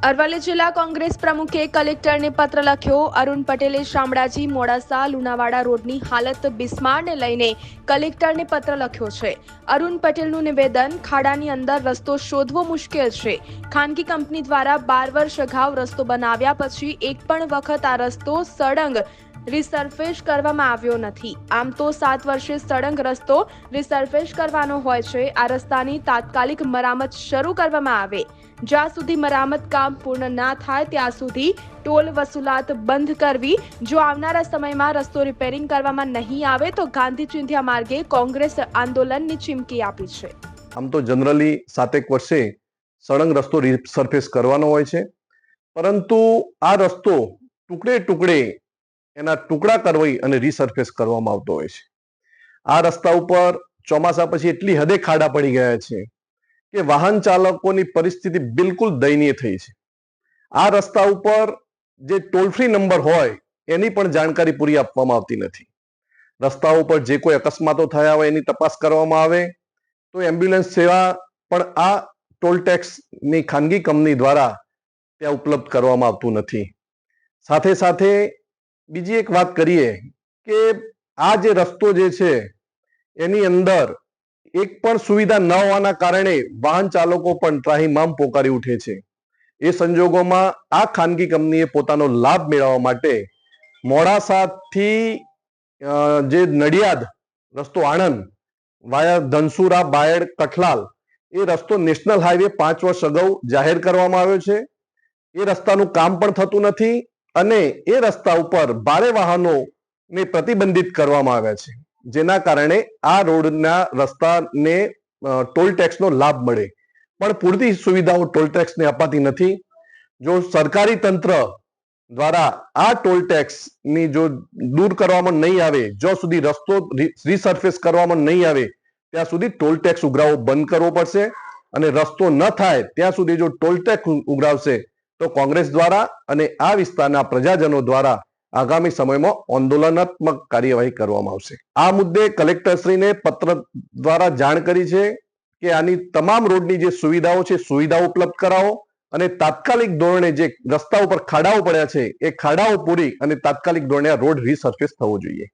અરવલ્લી જિલ્લા કોંગ્રેસ પ્રમુખે કલેક્ટરને પત્ર લખ્યો. અરુણ પટેલે શામળાજી મોડાસા લુણાવાડા રોડની હાલત બિસ્મારને લઈને કલેક્ટરને પત્ર લખ્યો છે. અરુણ પટેલનું નિવેદન, ખાડાની અંદર રસ્તો શોધવો મુશ્કેલ છે. ખાનગી કંપની દ્વારા 12 વર્ષ અગાઉ રસ્તો બનાવ્યા પછી એક પણ વખત આ રસ્તો સળંગ રિસર્ફેસ કરવામાં આવ્યો નથી. આમ તો 7 વર્ષે સળંગ રસ્તો રિસર્ફેસ કરવાનો હોય છે. આ રસ્તાની તાત્કાલિક મરામત શરૂ કરવામાં આવે. જ્યાં સુધી મરામત કામ પૂર્ણ ના થાય ત્યાં સુધી ટોલ વસૂલાત બંધ કરવી. જો આવનારા સમયમાં રસ્તો રિપેરિંગ કરવામાં નહીં આવે તો ગાંધી ચિંધ્યા માર્ગે કોંગ્રેસ આંદોલનની ચીમકી આપી છે. આમ તો જનરલી 7 વર્ષે સળંગ રસ્તો રિસર્ફેસ કરવાનો હોય છે, પરંતુ આ રસ્તો ટુકડે ટુકડે એના ટુકડા કરવી અને રિસર્ફેસ કરવામાં આવતો હોય છે. આ રસ્તા ઉપર ચોમાસા પછી એટલી હદે ખાડા પડી ગયા છે કે વાહન ચાલકોની પરિસ્થિતિ બિલકુલ દયનીય થઈ છે. આ રસ્તા ઉપર જે ટોલ ફ્રી નંબર હોય એની પણ જાણકારી પૂરી આપવામાં આવતી નથી. રસ્તા ઉપર જે કોઈ અકસ્માતો થયા હોય એની તપાસ કરવામાં આવે તો એમ્બ્યુલન્સ સેવા પણ આ ટોલ ટેક્સની ખાનગી કંપની દ્વારા ત્યાં ઉપલબ્ધ કરવામાં આવતું નથી. સાથે સાથે બીજી એક વાત કરીએ કે આ જે રસ્તો જે છે એની અંદર એક પણ સુવિધા ન હોવાના કારણે વાહન ચાલકો પણ ત્રાહિમામ પોકારી ઉઠે છે. એ સંજોગોમાં આ ખાનગી કંપનીએ પોતાનો લાભ મેળવવા માટે મોડાસાથી જે નડિયાદ રસ્તો આણંદ વાયા ધનસુરા બાયડ કઠલાલ એ રસ્તો નેશનલ હાઈવે 5 વર્ષ અગાઉ જાહેર કરવામાં આવ્યો છે. એ રસ્તાનું કામ પણ થતું નથી અને એ રસ્તા ઉપર ભારે વાહનોને પ્રતિબંધિત કરવામાં આવ્યા છે, જેના કારણે આ રોડના રસ્તાને ટોલ ટેક્સનો લાભ મળે, પણ પૂરતી સુવિધાઓ ટોલ ટેક્સને અપાતી નથી. જો સરકારી તંત્ર દ્વારા આ ટોલ ટેક્સની જો દૂર કરવામાં નહીં આવે, જો સુધી રસ્તો રિસર્ફેસ કરવામાં નહીં આવે ત્યાં સુધી ટોલ ટેક્સ ઉઘરાવો બંધ કરવો પડશે. અને રસ્તો ન થાય ત્યાં સુધી જો ટોલ ટેક્સ ઉઘરાવશે તો કોંગ્રેસ દ્વારા અને આ વિસ્તારના પ્રજાજનો દ્વારા આગામી સમયમાં આંદોલનાત્મક કાર્યવાહી કરવામાં આવશે. આ મુદ્દે કલેક્ટરશ્રીને પત્ર દ્વારા જાણ કરી છે કે આની તમામ રોડની જે સુવિધાઓ છે સુવિધાઓ ઉપલબ્ધ કરાવો અને તાત્કાલિક ધોરણે જે રસ્તા ઉપર ખાડાઓ પડ્યા છે એ ખાડાઓ પૂરી અને તાત્કાલિક ધોરણે આ રોડ રિસર્ફેસ થવો જોઈએ.